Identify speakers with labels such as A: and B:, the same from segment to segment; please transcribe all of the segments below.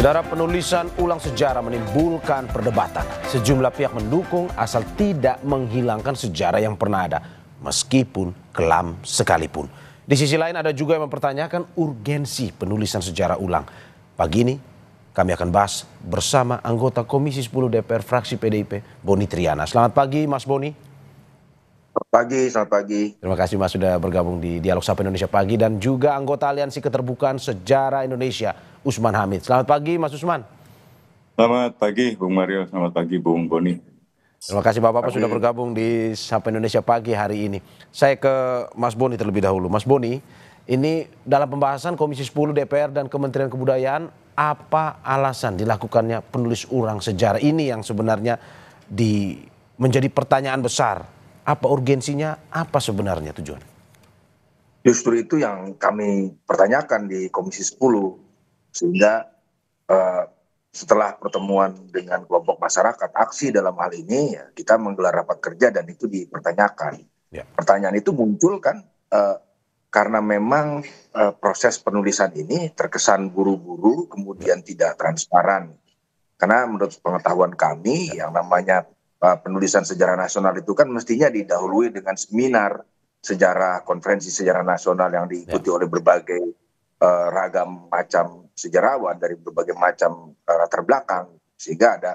A: Saudara, penulisan ulang sejarah menimbulkan perdebatan. Sejumlah pihak mendukung asal tidak menghilangkan sejarah yang pernah ada, meskipun kelam sekalipun. Di sisi lain ada juga yang mempertanyakan urgensi penulisan sejarah ulang. Pagi ini kami akan bahas bersama anggota Komisi 10 DPR fraksi PDIP, Boni Triana. Selamat pagi Mas Boni.
B: Selamat pagi.
A: Terima kasih Mas sudah bergabung di Dialog Sapa Indonesia Pagi, dan juga anggota Aliansi Keterbukaan Sejarah Indonesia, Usman Hamid. Selamat pagi Mas Usman.
C: Selamat pagi Bung Mario, selamat pagi Bung Boni.
A: Terima kasih Bapak-Bapak sudah bergabung di Sapa Indonesia Pagi hari ini. Saya ke Mas Boni terlebih dahulu. Mas Boni, ini dalam pembahasan Komisi 10 DPR dan Kementerian Kebudayaan, apa alasan dilakukannya penulis ulang sejarah ini yang sebenarnya menjadi pertanyaan besar? Apa urgensinya? Apa sebenarnya tujuan?
B: Justru itu yang kami pertanyakan di Komisi 10, sehingga setelah pertemuan dengan kelompok masyarakat, aksi dalam hal ini ya, kita menggelar rapat kerja dan itu dipertanyakan.
A: Ya.
B: Pertanyaan itu muncul kan karena memang proses penulisan ini terkesan buru-buru, kemudian tidak transparan. Karena menurut pengetahuan kami yang namanya penulisan sejarah nasional itu kan mestinya didahului dengan seminar sejarah, konferensi sejarah nasional yang diikuti oleh berbagai ragam macam sejarawan dari berbagai macam latar belakang, sehingga ada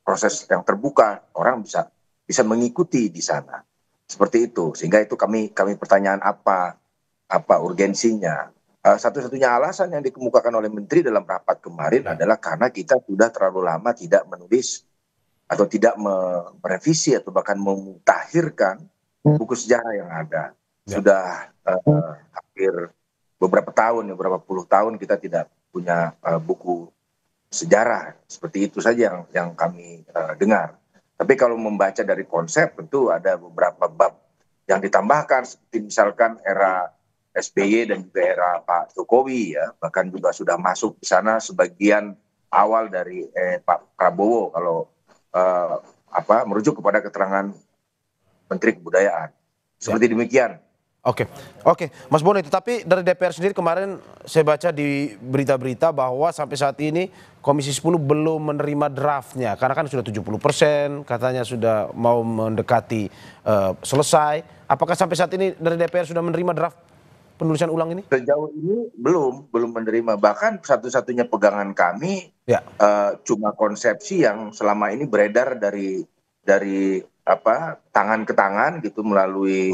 B: proses yang terbuka, orang bisa mengikuti di sana. Seperti itu, sehingga itu kami pertanyaan apa urgensinya. Satu-satunya alasan yang dikemukakan oleh Menteri dalam rapat kemarin adalah karena kita sudah terlalu lama tidak menulis atau tidak merevisi atau bahkan memutakhirkan buku sejarah yang ada. Sudah hampir beberapa puluh tahun kita tidak punya buku sejarah. Seperti itu saja yang kami dengar. Tapi kalau membaca dari konsep, tentu ada beberapa bab yang ditambahkan, seperti misalkan era SBY dan juga era Pak Jokowi, ya, bahkan juga sudah masuk di sana sebagian awal dari Pak Prabowo kalau merujuk kepada keterangan Menteri Kebudayaan. Seperti demikian.
A: Oke, Mas Boni, tetapi dari DPR sendiri kemarin saya baca di berita-berita bahwa sampai saat ini Komisi 10 belum menerima draftnya, karena kan sudah 70%, katanya sudah mau mendekati selesai. Apakah sampai saat ini dari DPR sudah menerima draft penulisan ulang ini?
B: Sejauh ini belum menerima. Bahkan satu-satunya pegangan kami cuma konsepsi yang selama ini beredar dari tangan ke tangan gitu melalui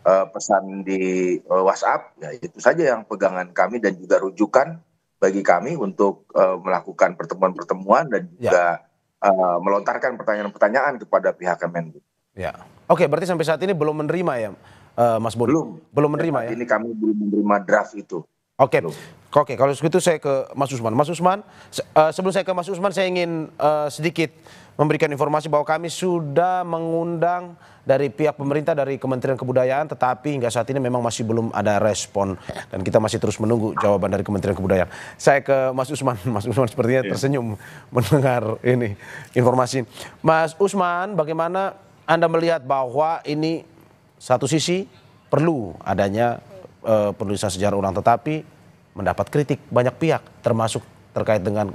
B: pesan di WhatsApp. Ya, itu saja yang pegangan kami dan juga rujukan bagi kami untuk melakukan pertemuan-pertemuan dan juga melontarkan pertanyaan-pertanyaan kepada pihak Kemenlu.
A: Ya. Oke, berarti sampai saat ini belum menerima ya, Mas Boni? Belum menerima ya?
B: Ini kami belum menerima draft itu.
A: Oke, kalau begitu saya ke Mas Usman. Mas Usman, sebelum saya ke Mas Usman, saya ingin sedikit memberikan informasi bahwa kami sudah mengundang dari pihak pemerintah, dari Kementerian Kebudayaan, tetapi hingga saat ini memang masih belum ada respon dan kita masih terus menunggu jawaban dari Kementerian Kebudayaan. Saya ke Mas Usman. Mas Usman sepertinya tersenyum mendengar ini informasi. Mas Usman, bagaimana Anda melihat bahwa ini satu sisi perlu adanya penulisan sejarah ulang, tetapi mendapat kritik banyak pihak, termasuk terkait dengan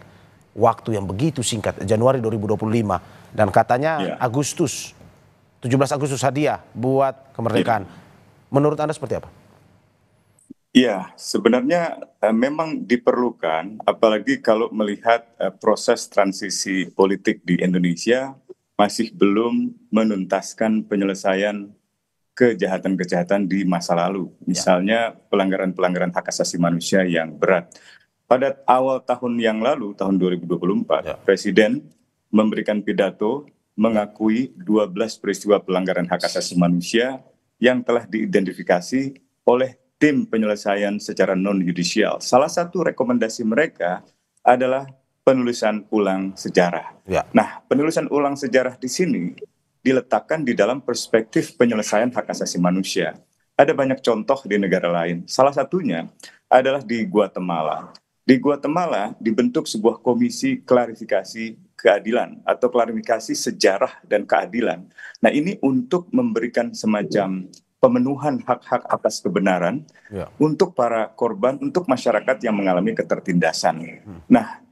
A: waktu yang begitu singkat, Januari 2025, dan katanya 17 Agustus hadiah buat kemerdekaan. Menurut Anda seperti apa?
C: Ya, sebenarnya memang diperlukan, apalagi kalau melihat proses transisi politik di Indonesia masih belum menuntaskan penyelesaian kejahatan-kejahatan di masa lalu. Misalnya pelanggaran-pelanggaran hak asasi manusia yang berat. Pada awal tahun yang lalu, tahun 2024, Presiden memberikan pidato mengakui 12 peristiwa pelanggaran hak asasi manusia yang telah diidentifikasi oleh tim penyelesaian secara non-yudisial. Salah satu rekomendasi mereka adalah penulisan ulang sejarah. Nah, penulisan ulang sejarah di sini diletakkan di dalam perspektif penyelesaian hak asasi manusia. Ada banyak contoh di negara lain. Salah satunya adalah di Guatemala. Di Guatemala dibentuk sebuah komisi klarifikasi keadilan atau klarifikasi sejarah dan keadilan. Nah, ini untuk memberikan semacam pemenuhan hak-hak atas kebenaran untuk para korban, untuk masyarakat yang mengalami ketertindasan. Nah,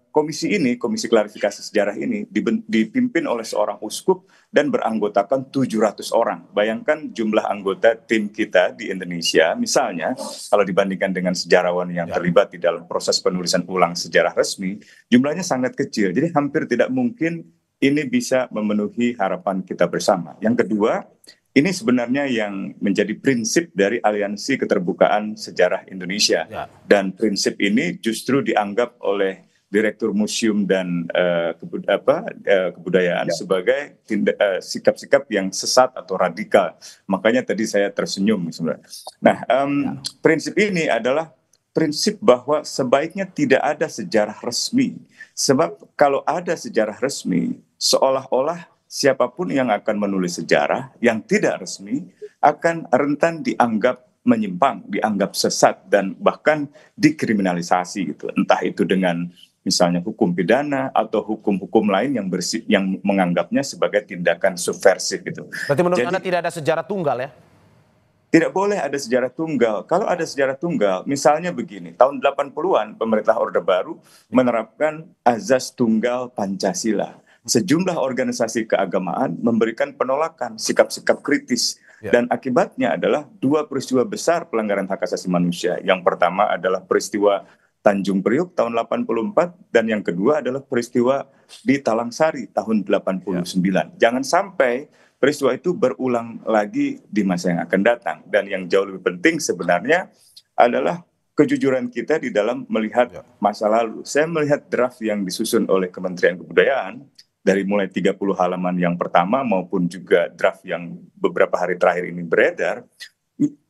C: komisi ini, Komisi Klarifikasi Sejarah ini dipimpin oleh seorang uskup dan beranggotakan 700 orang. Bayangkan jumlah anggota tim kita di Indonesia, misalnya kalau dibandingkan dengan sejarawan yang terlibat di dalam proses penulisan ulang sejarah resmi, jumlahnya sangat kecil. Jadi hampir tidak mungkin ini bisa memenuhi harapan kita bersama. Yang kedua, ini sebenarnya yang menjadi prinsip dari Aliansi Keterbukaan Sejarah Indonesia. Dan prinsip ini justru dianggap oleh Direktur Museum dan Kebudayaan sebagai sikap-sikap yang sesat atau radikal. Makanya tadi saya tersenyum sebenarnya. Nah, prinsip ini adalah prinsip bahwa sebaiknya tidak ada sejarah resmi. Sebab kalau ada sejarah resmi, seolah-olah siapapun yang akan menulis sejarah yang tidak resmi akan rentan dianggap menyimpang, dianggap sesat, dan bahkan dikriminalisasi gitu. Entah itu dengan misalnya hukum pidana atau hukum-hukum lain yang menganggapnya sebagai tindakan subversif gitu.
A: Berarti menurut Anda tidak ada sejarah tunggal ya?
C: Tidak boleh ada sejarah tunggal. Kalau ada sejarah tunggal, misalnya begini, tahun 80-an pemerintah Orde Baru menerapkan azas tunggal Pancasila. Sejumlah organisasi keagamaan memberikan penolakan, sikap-sikap kritis. Dan akibatnya adalah dua peristiwa besar pelanggaran hak asasi manusia. Yang pertama adalah peristiwa Tanjung Priuk tahun 84, dan yang kedua adalah peristiwa di Talang Sari tahun 89. Jangan sampai peristiwa itu berulang lagi di masa yang akan datang. Dan yang jauh lebih penting sebenarnya adalah kejujuran kita di dalam melihat masa lalu. Saya melihat draft yang disusun oleh Kementerian Kebudayaan, dari mulai 30 halaman yang pertama maupun juga draft yang beberapa hari terakhir ini beredar,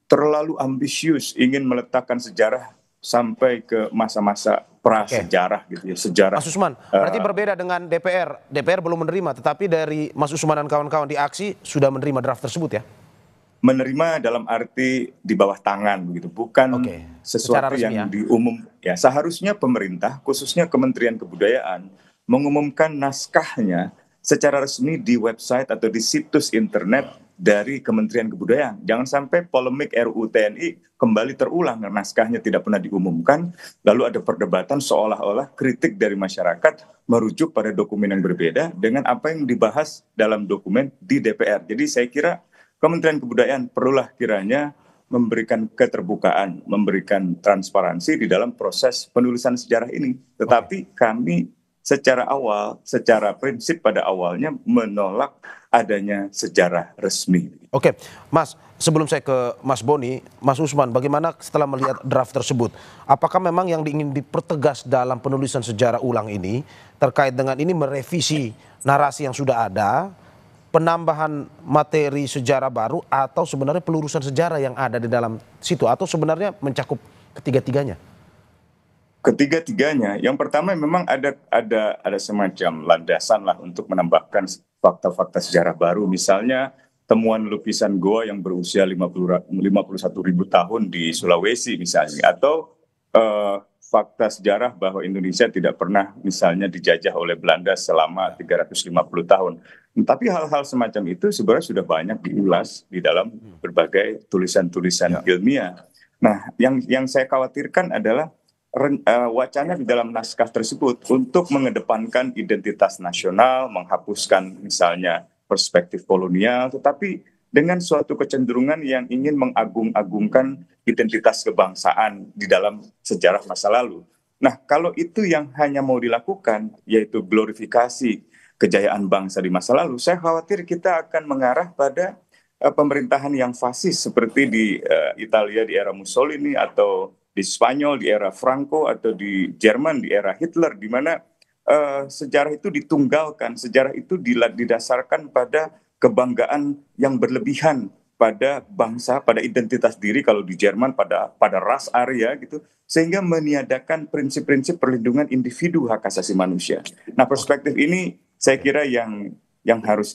C: terlalu ambisius, ingin meletakkan sejarah sampai ke masa-masa prasejarah gitu ya, sejarah.
A: Mas Usman, berarti berbeda dengan DPR. DPR belum menerima, tetapi dari Mas Usman dan kawan-kawan di aksi sudah menerima draft tersebut ya?
C: Menerima dalam arti di bawah tangan begitu, bukan sesuatu yang diumum. Ya, seharusnya pemerintah, khususnya Kementerian Kebudayaan, mengumumkan naskahnya secara resmi di website atau di situs internet dari Kementerian Kebudayaan. Jangan sampai polemik RUU TNI kembali terulang, naskahnya tidak pernah diumumkan, lalu ada perdebatan seolah-olah kritik dari masyarakat merujuk pada dokumen yang berbeda dengan apa yang dibahas dalam dokumen di DPR. Jadi saya kira Kementerian Kebudayaan perlulah kiranya memberikan keterbukaan, memberikan transparansi di dalam proses penulisan sejarah ini. Tetapi kami secara prinsip pada awalnya menolak adanya sejarah resmi.
A: Oke, Mas, sebelum saya ke Mas Boni, Mas Usman, bagaimana setelah melihat draft tersebut? Apakah memang yang ingin dipertegas dalam penulisan sejarah ulang ini terkait dengan ini merevisi narasi yang sudah ada, penambahan materi sejarah baru, atau sebenarnya pelurusan sejarah yang ada di dalam situ, atau sebenarnya mencakup ketiga-tiganya?
C: Ketiga-tiganya, yang pertama memang ada semacam landasan lah untuk menambahkan fakta-fakta sejarah baru, misalnya temuan lukisan goa yang berusia 51.000 tahun di Sulawesi misalnya, atau fakta sejarah bahwa Indonesia tidak pernah misalnya dijajah oleh Belanda selama 350 tahun. Tapi hal-hal semacam itu sebenarnya sudah banyak diulas di dalam berbagai tulisan-tulisan ilmiah. Nah, yang saya khawatirkan adalah wacana di dalam naskah tersebut untuk mengedepankan identitas nasional, menghapuskan misalnya perspektif kolonial, tetapi dengan suatu kecenderungan yang ingin mengagung-agungkan identitas kebangsaan di dalam sejarah masa lalu. Nah, kalau itu yang hanya mau dilakukan, yaitu glorifikasi kejayaan bangsa di masa lalu, saya khawatir kita akan mengarah pada pemerintahan yang fasis seperti di Italia di era Mussolini, atau di Spanyol di era Franco, atau di Jerman di era Hitler, di mana sejarah itu ditunggalkan, sejarah itu didasarkan pada kebanggaan yang berlebihan pada bangsa, pada identitas diri, kalau di Jerman pada ras Arya gitu, sehingga meniadakan prinsip-prinsip perlindungan individu hak asasi manusia. Nah, perspektif ini saya kira yang harus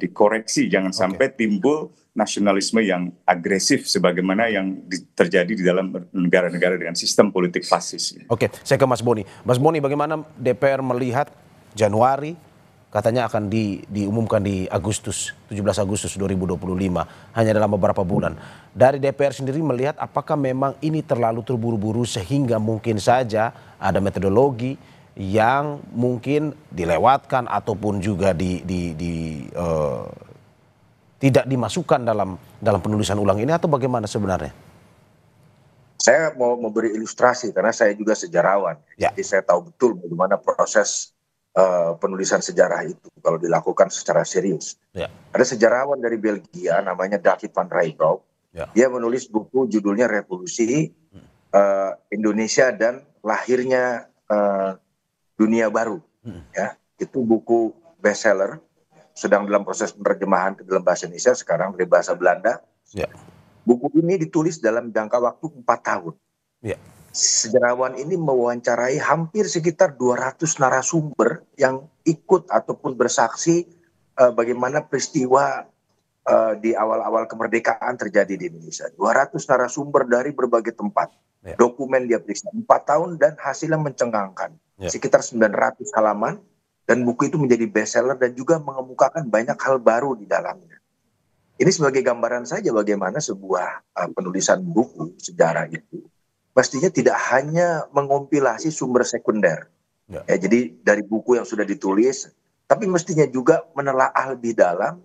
C: dikoreksi, jangan sampai timbul nasionalisme yang agresif sebagaimana yang terjadi di dalam negara-negara dengan sistem politik fasis.
A: Oke, saya ke Mas Boni. Mas Boni, bagaimana DPR melihat Januari, katanya akan diumumkan di Agustus, 17 Agustus 2025, hanya dalam beberapa bulan. Dari DPR sendiri melihat apakah memang ini terlalu terburu-buru sehingga mungkin saja ada metodologi yang mungkin dilewatkan ataupun juga tidak dimasukkan dalam penulisan ulang ini, atau bagaimana sebenarnya?
B: Saya mau memberi ilustrasi karena saya juga sejarawan.
A: Ya.
B: Jadi saya tahu betul bagaimana proses penulisan sejarah itu kalau dilakukan secara serius.
A: Ya.
B: Ada sejarawan dari Belgia namanya David van Rijbroek.
A: Ya.
B: Dia menulis buku judulnya Revolusi Indonesia dan Lahirnya Dunia Baru. Ya, itu buku bestseller, sedang dalam proses penerjemahan ke dalam bahasa Indonesia sekarang dari bahasa Belanda.
A: Ya.
B: Buku ini ditulis dalam jangka waktu 4 tahun.
A: Ya.
B: Sejarawan ini mewawancarai hampir sekitar 200 narasumber yang ikut ataupun bersaksi bagaimana peristiwa di awal-awal kemerdekaan terjadi di Indonesia. 200 narasumber dari berbagai tempat.
A: Ya.
B: Dokumen dia periksa 4 tahun dan hasilnya mencengangkan.
A: Ya.
B: Sekitar 900 halaman, dan buku itu menjadi bestseller dan juga mengemukakan banyak hal baru di dalamnya. Ini sebagai gambaran saja bagaimana sebuah penulisan buku sejarah itu pastinya tidak hanya mengompilasi sumber sekunder.
A: Ya.
B: Ya, jadi dari buku yang sudah ditulis, tapi mestinya juga menelaah lebih dalam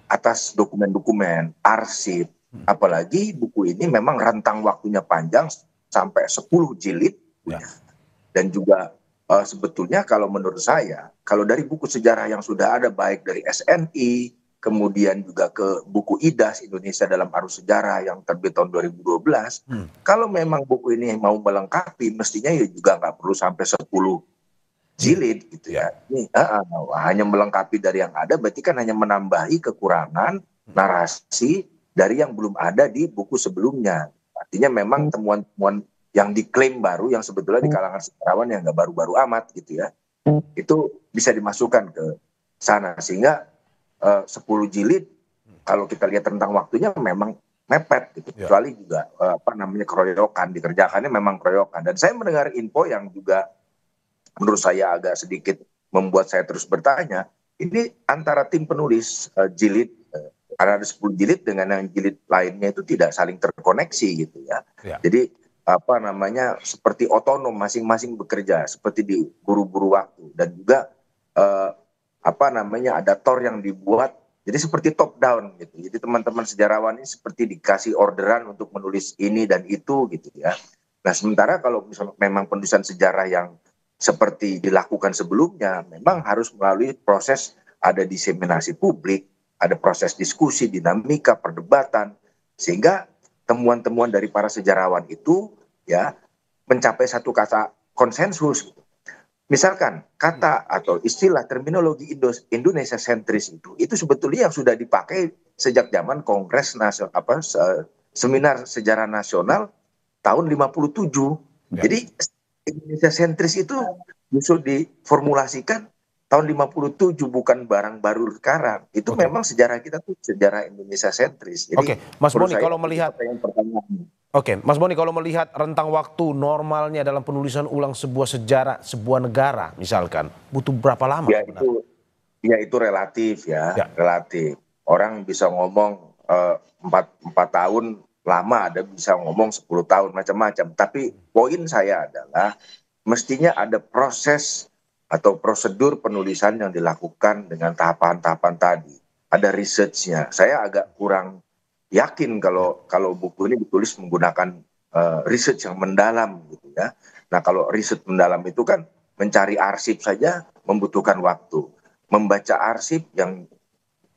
B: atas dokumen-dokumen, arsip. Apalagi buku ini memang rentang waktunya panjang sampai 10 jilid.
A: Ya.
B: Dan juga sebetulnya kalau menurut saya, kalau dari buku sejarah yang sudah ada baik dari SNI, kemudian juga ke buku IDAS Indonesia dalam Arus Sejarah yang terbit tahun 2012, kalau memang buku ini mau melengkapi, mestinya ya juga nggak perlu sampai 10 jilid gitu ya. Ini hanya melengkapi dari yang ada, berarti kan hanya menambahi kekurangan narasi dari yang belum ada di buku sebelumnya. Artinya memang temuan-temuan yang diklaim baru, yang sebetulnya di kalangan sejarawan yang nggak baru-baru amat gitu ya, itu bisa dimasukkan ke sana, sehingga 10 jilid kalau kita lihat tentang waktunya memang mepet gitu. Kecuali juga keroyokan, dikerjakannya memang keroyokan. Dan saya mendengar info yang juga menurut saya agak sedikit membuat saya terus bertanya, ini antara tim penulis jilid, karena ada 10 jilid dengan yang jilid lainnya itu tidak saling terkoneksi gitu ya. Jadi seperti otonom, masing-masing bekerja seperti di buru-buru waktu, dan juga ada tor yang dibuat, jadi seperti top down gitu. Jadi teman-teman sejarawan ini seperti dikasih orderan untuk menulis ini dan itu gitu ya. Nah, sementara kalau misalnya memang penulisan sejarah yang seperti dilakukan sebelumnya, memang harus melalui proses, ada diseminasi publik, ada proses diskusi, dinamika, perdebatan, sehingga temuan-temuan dari para sejarawan itu ya mencapai satu kata konsensus. Misalkan kata atau istilah terminologi Indonesia sentris itu sebetulnya yang sudah dipakai sejak zaman Kongres Nasional, Seminar Sejarah Nasional tahun 57. Jadi Indonesia sentris itu justru diformulasikan tahun 57, bukan barang baru sekarang. Itu memang sejarah kita tuh sejarah Indonesia sentris. Jadi
A: Mas Boni, kalau melihat Mas Boni, kalau melihat rentang waktu normalnya dalam penulisan ulang sebuah sejarah sebuah negara misalkan, butuh berapa lama?
B: Ya itu relatif ya. Relatif. Orang bisa ngomong 4 tahun lama, ada bisa ngomong 10 tahun, macam-macam. Tapi poin saya adalah mestinya ada proses atau prosedur penulisan yang dilakukan dengan tahapan-tahapan tadi. Ada research-nya. Saya agak kurang yakin kalau buku ini ditulis menggunakan research yang mendalam gitu ya. Nah, kalau riset mendalam itu kan mencari arsip saja membutuhkan waktu. Membaca arsip yang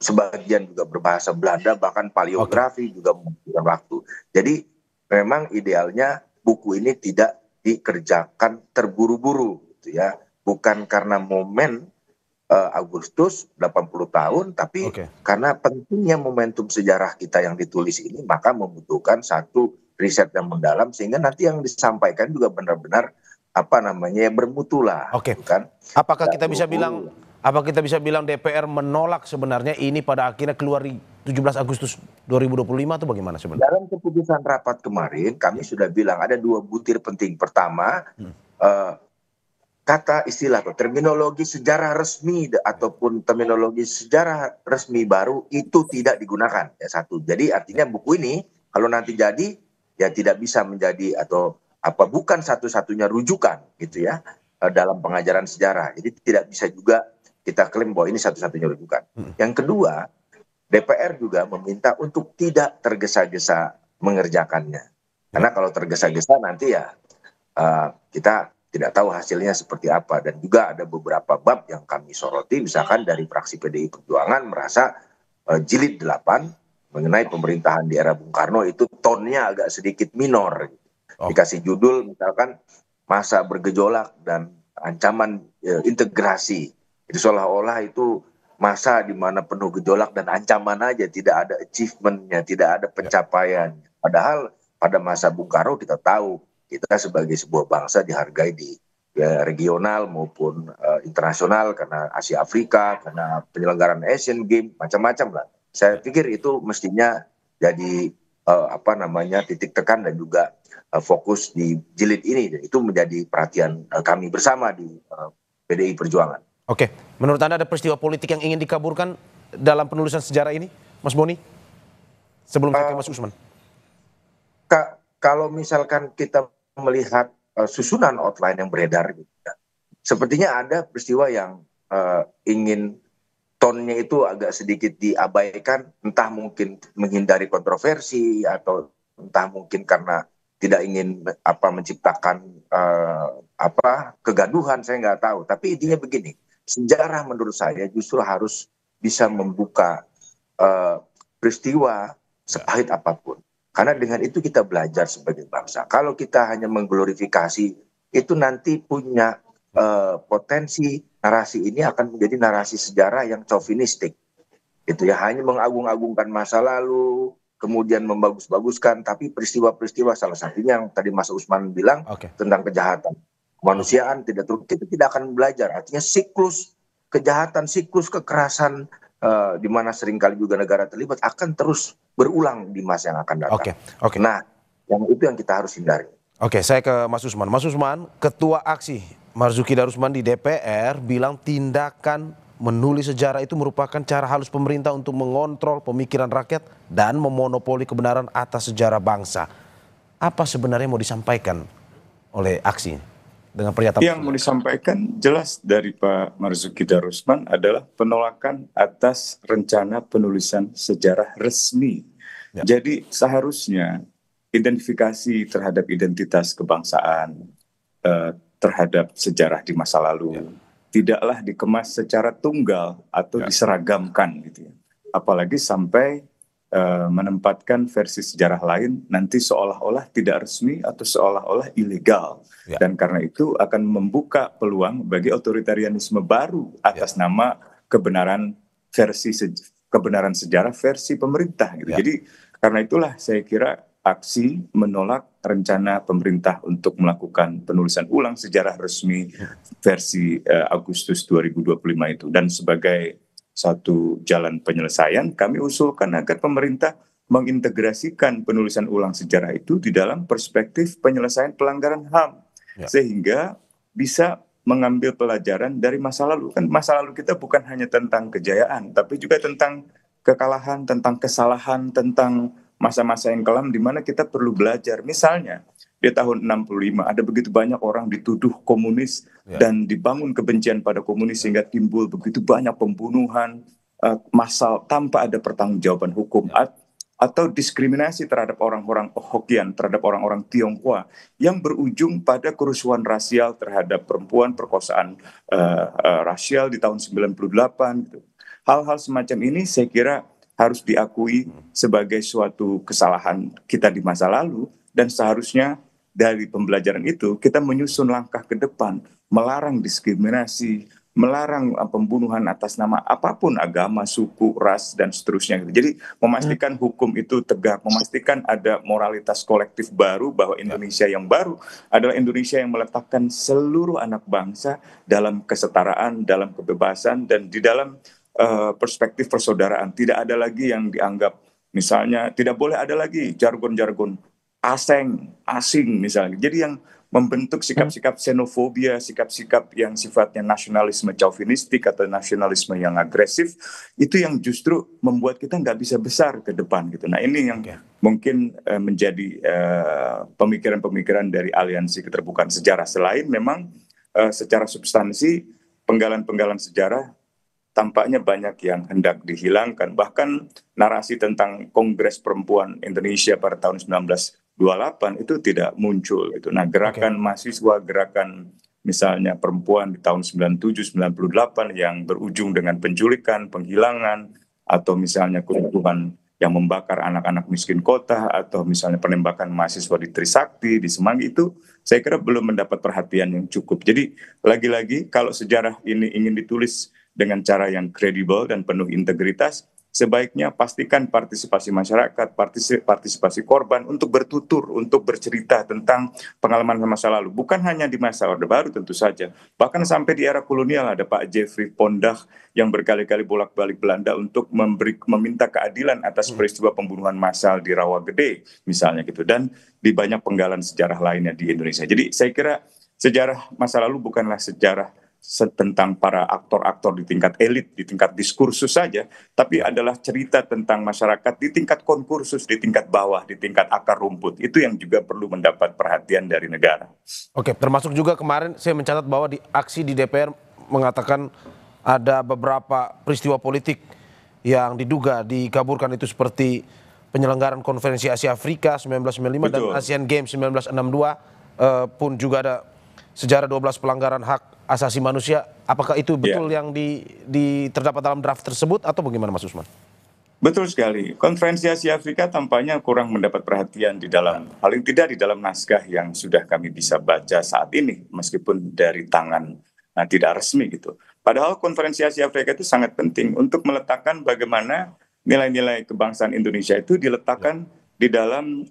B: sebagian juga berbahasa Belanda, bahkan paleografi juga membutuhkan waktu. Jadi memang idealnya buku ini tidak dikerjakan terburu-buru gitu ya. Bukan karena momen Agustus 80 tahun, tapi karena pentingnya momentum sejarah kita yang ditulis ini, maka membutuhkan satu riset yang mendalam, sehingga nanti yang disampaikan juga benar-benar bermutu lah. Kan?
A: Apakah kita bisa bilang DPR menolak sebenarnya ini pada akhirnya keluar di 17 Agustus 2025 atau bagaimana sebenarnya?
B: Dalam keputusan rapat kemarin kami sudah bilang ada 2 butir penting. Pertama, kata istilah atau terminologi sejarah resmi ataupun terminologi sejarah resmi baru itu tidak digunakan, ya satu. Jadi artinya buku ini kalau nanti jadi ya tidak bisa menjadi atau apa bukan satu-satunya rujukan gitu ya dalam pengajaran sejarah. Jadi tidak bisa juga kita klaim bahwa ini satu-satunya rujukan. Yang kedua, DPR juga meminta untuk tidak tergesa-gesa mengerjakannya. Karena kalau tergesa-gesa nanti ya kita tidak tahu hasilnya seperti apa. Dan juga ada beberapa bab yang kami soroti, misalkan dari fraksi PDI Perjuangan merasa jilid 8 mengenai pemerintahan di era Bung Karno itu tonnya agak sedikit minor. Dikasih judul misalkan masa bergejolak dan ancaman integrasi. Itu seolah-olah itu masa di mana penuh gejolak dan ancaman aja, tidak ada achievementnya, tidak ada pencapaian. Padahal pada masa Bung Karno kita tahu kita sebagai sebuah bangsa dihargai di regional maupun internasional karena Asia Afrika, karena penyelenggaraan Asian Games, macam-macam lah. Saya pikir itu mestinya jadi titik tekan dan juga fokus di jilid ini, dan itu menjadi perhatian kami bersama di PDI Perjuangan.
A: Oke, menurut Anda ada peristiwa politik yang ingin dikaburkan dalam penulisan sejarah ini, Mas Boni? Sebelum saya ke Mas Usman.
B: Kalau misalkan kita melihat susunan outline yang beredar, gitu, sepertinya ada peristiwa yang ingin tonnya itu agak sedikit diabaikan, entah mungkin menghindari kontroversi atau entah mungkin karena tidak ingin menciptakan kegaduhan, saya nggak tahu. Tapi intinya begini, sejarah menurut saya justru harus bisa membuka peristiwa sepahit apapun. Karena dengan itu kita belajar sebagai bangsa. Kalau kita hanya mengglorifikasi, itu nanti punya potensi narasi ini akan menjadi narasi sejarah yang chauvinistik. Itu ya, hanya mengagung-agungkan masa lalu, kemudian membagus-baguskan, tapi peristiwa-peristiwa salah satunya yang tadi Mas Usman bilang tentang kejahatan kemanusiaan kita tidak akan belajar. Artinya siklus kejahatan, siklus kekerasan di mana seringkali juga negara terlibat akan terus berulang di masa yang akan datang. Nah, itu yang kita harus hindari.
A: Oke, saya ke Mas Usman. Mas Usman, Ketua Aksi Marzuki Darusman di DPR bilang tindakan menulis sejarah itu merupakan cara halus pemerintah untuk mengontrol pemikiran rakyat dan memonopoli kebenaran atas sejarah bangsa. Apa sebenarnya mau disampaikan oleh Aksi dengan pernyataan?
C: Yang mau disampaikan jelas dari Pak Marzuki Darusman adalah penolakan atas rencana penulisan sejarah resmi. Jadi seharusnya identifikasi terhadap identitas kebangsaan, terhadap sejarah di masa lalu, tidaklah dikemas secara tunggal atau diseragamkan gitu ya. Apalagi sampai menempatkan versi sejarah lain nanti seolah-olah tidak resmi atau seolah-olah ilegal. Dan karena itu akan membuka peluang bagi otoritarianisme baru atas nama kebenaran sejarah versi pemerintah gitu. Jadi karena itulah saya kira Aksi menolak rencana pemerintah untuk melakukan penulisan ulang sejarah resmi versi Agustus 2025 itu. Dan sebagai satu jalan penyelesaian, kami usulkan agar pemerintah mengintegrasikan penulisan ulang sejarah itu di dalam perspektif penyelesaian pelanggaran HAM. Sehingga bisa mengambil pelajaran dari masa lalu. Kan masa lalu kita bukan hanya tentang kejayaan, tapi juga tentang kekalahan, tentang kesalahan, tentang masa-masa yang kelam di mana kita perlu belajar. Misalnya di tahun 65 ada begitu banyak orang dituduh komunis dan dibangun kebencian pada komunis sehingga timbul begitu banyak pembunuhan massal tanpa ada pertanggungjawaban hukum atau diskriminasi terhadap orang-orang Hokkien, terhadap orang-orang Tionghoa yang berujung pada kerusuhan rasial terhadap perempuan, perkosaan rasial di tahun 98 gitu. Hal-hal semacam ini saya kira harus diakui sebagai suatu kesalahan kita di masa lalu, dan seharusnya dari pembelajaran itu kita menyusun langkah ke depan, melarang diskriminasi, melarang pembunuhan atas nama apapun, agama, suku, ras, dan seterusnya. Jadi memastikan hukum itu tegak, memastikan ada moralitas kolektif baru, bahwa Indonesia yang baru adalah Indonesia yang meletakkan seluruh anak bangsa dalam kesetaraan, dalam kebebasan, dan di dalam perspektif persaudaraan. Tidak ada lagi yang dianggap, misalnya tidak boleh ada lagi jargon-jargon asing misalnya. Jadi yang membentuk sikap-sikap xenofobia, sikap-sikap yang sifatnya nasionalisme chauvinistik atau nasionalisme yang agresif, itu yang justru membuat kita nggak bisa besar ke depan gitu. Nah ini yang mungkin menjadi pemikiran-pemikiran dari Aliansi Keterbukaan Sejarah. Selain memang secara substansi penggalan-penggalan sejarah tampaknya banyak yang hendak dihilangkan. Bahkan narasi tentang Kongres Perempuan Indonesia pada tahun 1928 itu tidak muncul gitu. Nah, gerakan mahasiswa, gerakan misalnya perempuan di tahun 97, 98 yang berujung dengan penculikan, penghilangan, atau misalnya kerusuhan yang membakar anak-anak miskin kota, atau misalnya penembakan mahasiswa di Trisakti, di Semanggi, itu saya kira belum mendapat perhatian yang cukup. Jadi lagi-lagi kalau sejarah ini ingin ditulis dengan cara yang kredibel dan penuh integritas, sebaiknya pastikan partisipasi masyarakat, partisipasi korban untuk bertutur, untuk bercerita tentang pengalaman masa lalu. Bukan hanya di masa Orde Baru tentu saja, bahkan sampai di era kolonial ada Pak Jeffrey Pondah yang berkali-kali bolak-balik Belanda untuk meminta keadilan atas peristiwa pembunuhan massal di Rawagede misalnya gitu, dan di banyak penggalan sejarah lainnya di Indonesia. Jadi saya kira sejarah masa lalu bukanlah sejarah tentang para aktor-aktor di tingkat elit, di tingkat diskursus saja, tapi adalah cerita tentang masyarakat di tingkat konkursus, di tingkat bawah, di tingkat akar rumput. Itu yang juga perlu mendapat perhatian dari negara.
A: Oke, termasuk juga kemarin saya mencatat bahwa di aksi di DPR mengatakan ada beberapa peristiwa politik yang diduga dikaburkan, itu seperti penyelenggaraan konferensi Asia Afrika 1995 dan Asian Games 1962, pun juga ada sejarah 12 pelanggaran hak asasi manusia. Apakah itu betul yang terdapat dalam draft tersebut atau bagaimana Mas Usman?
C: Betul sekali. Konferensi Asia Afrika tampaknya kurang mendapat perhatian di dalam, paling tidak di dalam naskah yang sudah kami bisa baca saat ini, meskipun dari tangan tidak resmi gitu. Padahal konferensi Asia Afrika itu sangat penting untuk meletakkan bagaimana nilai-nilai kebangsaan Indonesia itu diletakkan di dalam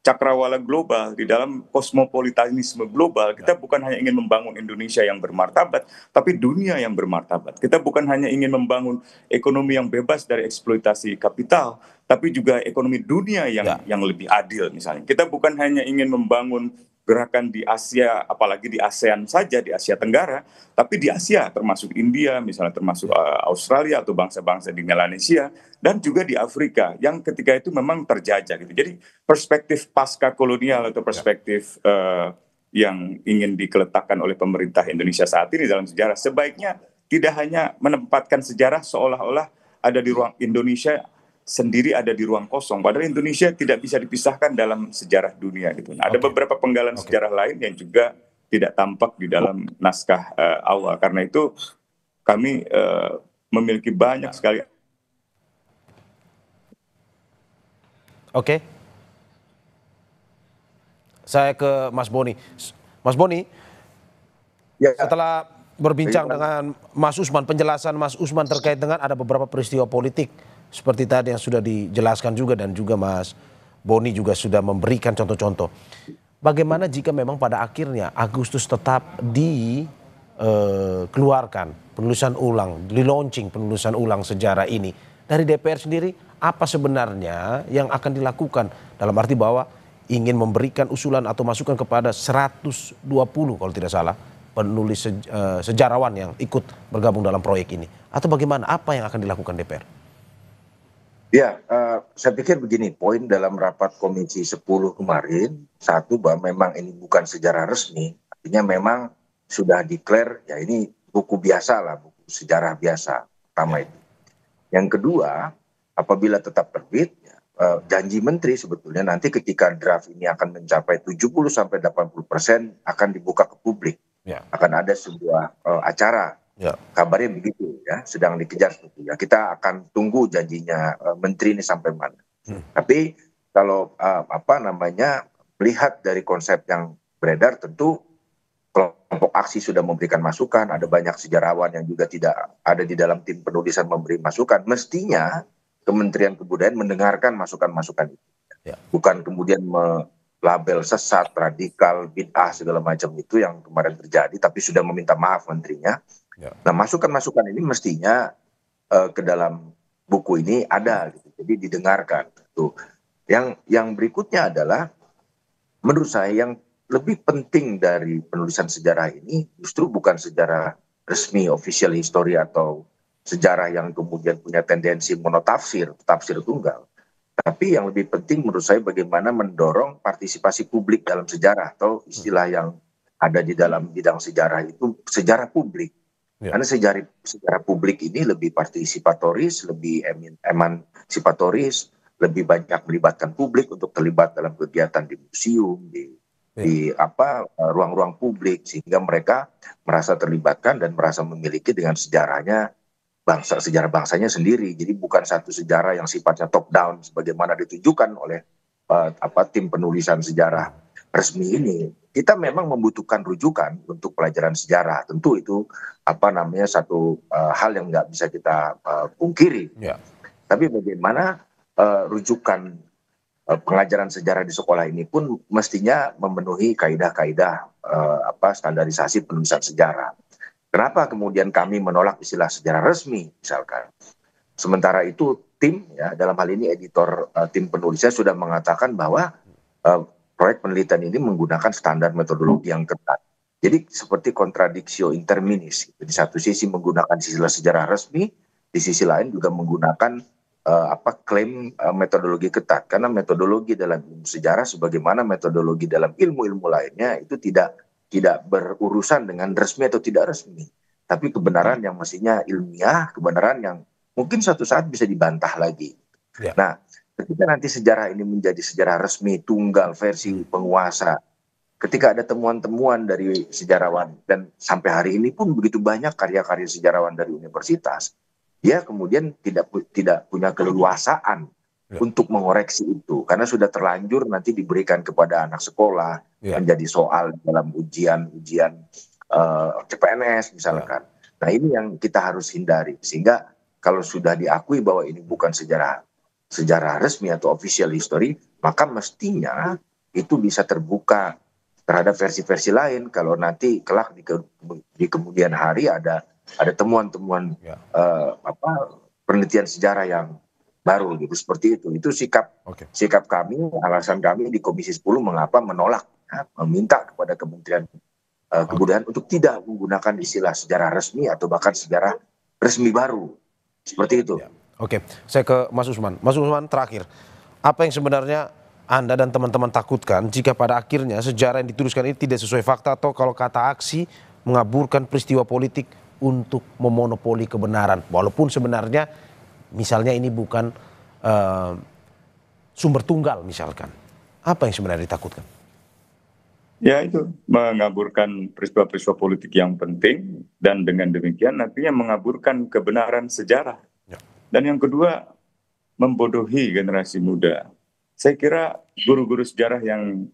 C: cakrawala global, di dalam kosmopolitanisme global. Kita bukan hanya ingin membangun Indonesia yang bermartabat, tapi dunia yang bermartabat. Kita bukan hanya ingin membangun ekonomi yang bebas dari eksploitasi kapital, tapi juga ekonomi dunia yang lebih adil misalnya. Kita bukan hanya ingin membangun gerakan di Asia, apalagi di ASEAN saja, di Asia Tenggara, tapi di Asia, termasuk India, misalnya termasuk Australia atau bangsa-bangsa di Melanesia, dan juga di Afrika, yang ketika itu memang terjajah gitu. Jadi perspektif pasca kolonial atau perspektif yang ingin dikeletakkan oleh pemerintah Indonesia saat ini dalam sejarah, sebaiknya tidak hanya menempatkan sejarah seolah-olah ada di ruang Indonesia sendiri, ada di ruang kosong. Padahal Indonesia tidak bisa dipisahkan dalam sejarah dunia gitu. Nah, ada beberapa penggalan sejarah lain yang juga tidak tampak di dalam naskah awal. Karena itu kami memiliki banyak sekali.
A: Oke. Saya ke Mas Boni. Mas Boni, setelah berbincang dengan Mas Usman, penjelasan Mas Usman terkait dengan ada beberapa peristiwa politik seperti tadi yang sudah dijelaskan juga, dan juga Mas Boni juga sudah memberikan contoh-contoh. Bagaimana jika memang pada akhirnya Agustus tetap dikeluarkan penulisan ulang, di-launching penulisan ulang sejarah ini dari DPR sendiri, apa sebenarnya yang akan dilakukan, dalam arti bahwa ingin memberikan usulan atau masukan kepada 120 kalau tidak salah penulis sejarawan yang ikut bergabung dalam proyek ini, atau bagaimana, apa yang akan dilakukan DPR?
B: Ya, saya pikir begini, poin dalam rapat Komisi 10 kemarin, satu bahwa memang ini bukan sejarah resmi, artinya memang sudah declare, ya ini buku biasa lah, buku sejarah biasa, pertama itu. Yang kedua, apabila tetap terbit, janji menteri sebetulnya nanti ketika draft ini akan mencapai 70-80% akan dibuka ke publik. Akan ada sebuah acara. Kabarnya begitu ya, sedang dikejar sebetulnya. Kita akan tunggu janjinya menteri ini sampai mana. Tapi kalau melihat dari konsep yang beredar, tentu kelompok aksi sudah memberikan masukan. Ada banyak sejarawan yang juga tidak ada di dalam tim penulisan memberi masukan. Mestinya Kementerian Kebudayaan mendengarkan masukan-masukan itu, bukan kemudian label sesat, radikal, bid'ah segala macam itu yang kemarin terjadi, tapi sudah meminta maaf menterinya. Nah, masukan-masukan ini mestinya ke dalam buku ini ada, gitu. Jadi didengarkan. Tuh. Yang berikutnya adalah, menurut saya yang lebih penting dari penulisan sejarah ini justru bukan sejarah resmi, official history atau sejarah yang kemudian punya tendensi monotafsir, tafsir tunggal. Tapi yang lebih penting menurut saya bagaimana mendorong partisipasi publik dalam sejarah atau istilah yang ada di dalam bidang sejarah itu sejarah publik.
A: Ya.
B: Karena sejarah publik ini lebih partisipatoris, lebih emansipatoris, lebih banyak melibatkan publik untuk terlibat dalam kegiatan di museum,
A: Ya.
B: di ruang-ruang publik sehingga mereka merasa terlibatkan dan merasa memiliki dengan sejarahnya sejarah bangsanya sendiri. Jadi bukan satu sejarah yang sifatnya top down sebagaimana ditunjukkan oleh tim penulisan sejarah resmi ini. Kita memang membutuhkan rujukan untuk pelajaran sejarah. Tentu itu satu hal yang nggak bisa kita pungkiri.
A: Ya.
B: Tapi bagaimana rujukan pengajaran sejarah di sekolah ini pun mestinya memenuhi kaidah-kaidah standarisasi penulisan sejarah. Kenapa kemudian kami menolak istilah sejarah resmi misalkan? Sementara itu tim ya dalam hal ini editor tim penulisnya sudah mengatakan bahwa proyek penelitian ini menggunakan standar metodologi yang ketat. Jadi seperti contradictio inter minnis. Di satu sisi menggunakan istilah sejarah resmi, di sisi lain juga menggunakan klaim metodologi ketat. Karena metodologi dalam ilmu sejarah sebagaimana metodologi dalam ilmu-ilmu lainnya itu tidak berurusan dengan resmi atau tidak resmi. Tapi kebenaran yang mestinya ilmiah, kebenaran yang mungkin suatu saat bisa dibantah lagi.
A: Ya.
B: Nah, ketika nanti sejarah ini menjadi sejarah resmi, tunggal, versi penguasa, ketika ada temuan-temuan dari sejarawan, dan sampai hari ini pun begitu banyak karya-karya sejarawan dari universitas, dia kemudian tidak punya keleluasaan untuk mengoreksi itu karena sudah terlanjur nanti diberikan kepada anak sekolah menjadi soal dalam ujian CPNS misalkan. Nah ini yang kita harus hindari sehingga kalau sudah diakui bahwa ini bukan sejarah resmi atau official history, maka mestinya itu bisa terbuka terhadap versi-versi lain kalau nanti kelak di kemudian hari ada temuan-temuan penelitian sejarah yang baru gitu seperti itu sikap kami, alasan kami di Komisi 10 mengapa menolak meminta kepada Kementerian Kebudayaan untuk tidak menggunakan istilah sejarah resmi atau bahkan sejarah resmi baru seperti itu.
A: Oke, saya ke Mas Usman. Mas Usman terakhir, apa yang sebenarnya Anda dan teman-teman takutkan jika pada akhirnya sejarah yang dituliskan ini tidak sesuai fakta atau kalau kata aksi mengaburkan peristiwa politik untuk memonopoli kebenaran, walaupun sebenarnya misalnya ini bukan sumber tunggal misalkan. Apa yang sebenarnya ditakutkan?
C: Ya itu, mengaburkan peristiwa-peristiwa politik yang penting dan dengan demikian nantinya mengaburkan kebenaran sejarah. Dan yang kedua, membodohi generasi muda. Saya kira guru-guru sejarah yang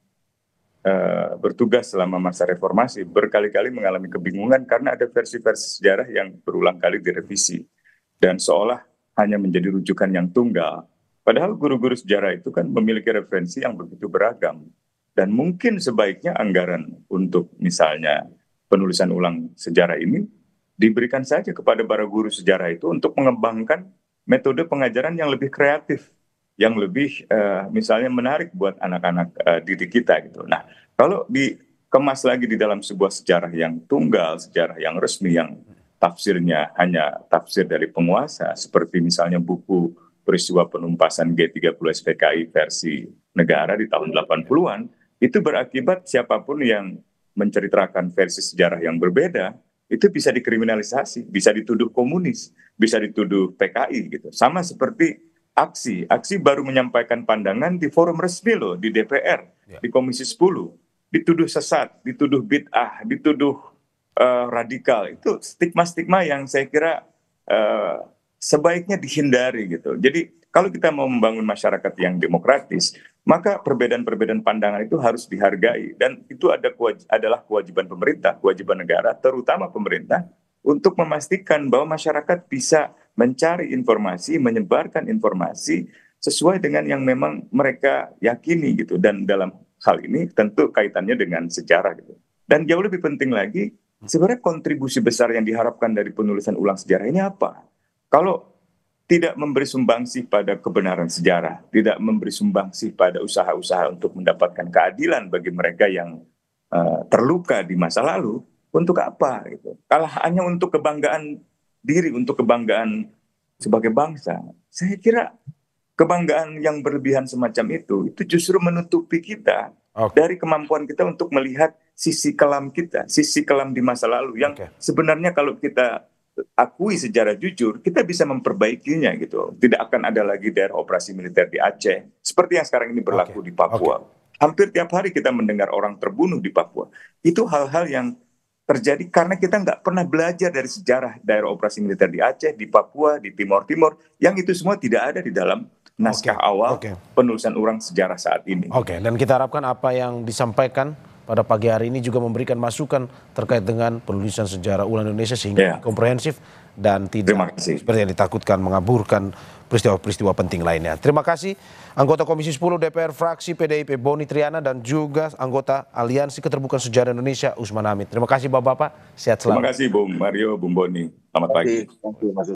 C: bertugas selama masa reformasi berkali-kali mengalami kebingungan karena ada versi-versi sejarah yang berulang kali direvisi. Dan seolah hanya menjadi rujukan yang tunggal. Padahal guru-guru sejarah itu kan memiliki referensi yang begitu beragam. Dan mungkin sebaiknya anggaran untuk misalnya penulisan ulang sejarah ini diberikan saja kepada para guru sejarah itu untuk mengembangkan metode pengajaran yang lebih kreatif, yang lebih misalnya menarik buat anak-anak didik kita gitu. Nah, kalau dikemas lagi di dalam sebuah sejarah yang tunggal, sejarah yang resmi, yang tafsirnya hanya tafsir dari penguasa, seperti misalnya buku peristiwa penumpasan G30 SPKI versi negara di tahun 80-an, itu berakibat siapapun yang menceritakan versi sejarah yang berbeda, itu bisa dikriminalisasi, bisa dituduh komunis, bisa dituduh PKI gitu. Sama seperti aksi baru menyampaikan pandangan di forum resmi loh, di DPR, di Komisi 10, dituduh sesat, dituduh bid'ah, dituduh radikal. Itu stigma-stigma yang saya kira sebaiknya dihindari gitu. Jadi kalau kita mau membangun masyarakat yang demokratis, maka perbedaan-perbedaan pandangan itu harus dihargai dan itu adalah kewajiban pemerintah, kewajiban negara, terutama pemerintah untuk memastikan bahwa masyarakat bisa mencari informasi, menyebarkan informasi sesuai dengan yang memang mereka yakini gitu. Dan dalam hal ini tentu kaitannya dengan sejarah gitu. Dan jauh lebih penting lagi, sebenarnya kontribusi besar yang diharapkan dari penulisan ulang sejarah ini apa? Kalau tidak memberi sumbangsih pada kebenaran sejarah, tidak memberi sumbangsih pada usaha-usaha untuk mendapatkan keadilan bagi mereka yang terluka di masa lalu, untuk apa gitu? Kalau hanya untuk kebanggaan diri, untuk kebanggaan sebagai bangsa, saya kira kebanggaan yang berlebihan semacam itu justru menutupi kita
A: Oke.
C: dari kemampuan kita untuk melihat sisi kelam kita, sisi kelam di masa lalu yang
A: Oke.
C: sebenarnya kalau kita akui secara jujur, kita bisa memperbaikinya gitu. Tidak akan ada lagi daerah operasi militer di Aceh, seperti yang sekarang ini berlaku
A: Oke.
C: di Papua. Hampir tiap hari kita mendengar orang terbunuh di Papua. Itu hal-hal yang terjadi karena kita nggak pernah belajar dari sejarah daerah operasi militer di Aceh, di Papua, di Timor Timur, yang itu semua tidak ada di dalam naskah awal
A: Oke.
C: penulisan ulang sejarah saat ini.
A: Oke, dan kita harapkan apa yang disampaikan pada pagi hari ini juga memberikan masukan terkait dengan penulisan sejarah ulang Indonesia sehingga komprehensif dan
C: Terima
A: tidak
C: kasih.
A: seperti yang ditakutkan mengaburkan peristiwa-peristiwa penting lainnya. Terima kasih anggota Komisi 10 DPR fraksi PDIP Boni Triana dan juga anggota Aliansi Keterbukaan Sejarah Indonesia Usman Hamid. Terima kasih Bapak-bapak, sehat selalu.
C: Terima kasih Bung Mario, Bung Boni. Selamat pagi.
B: Terima kasih, Mas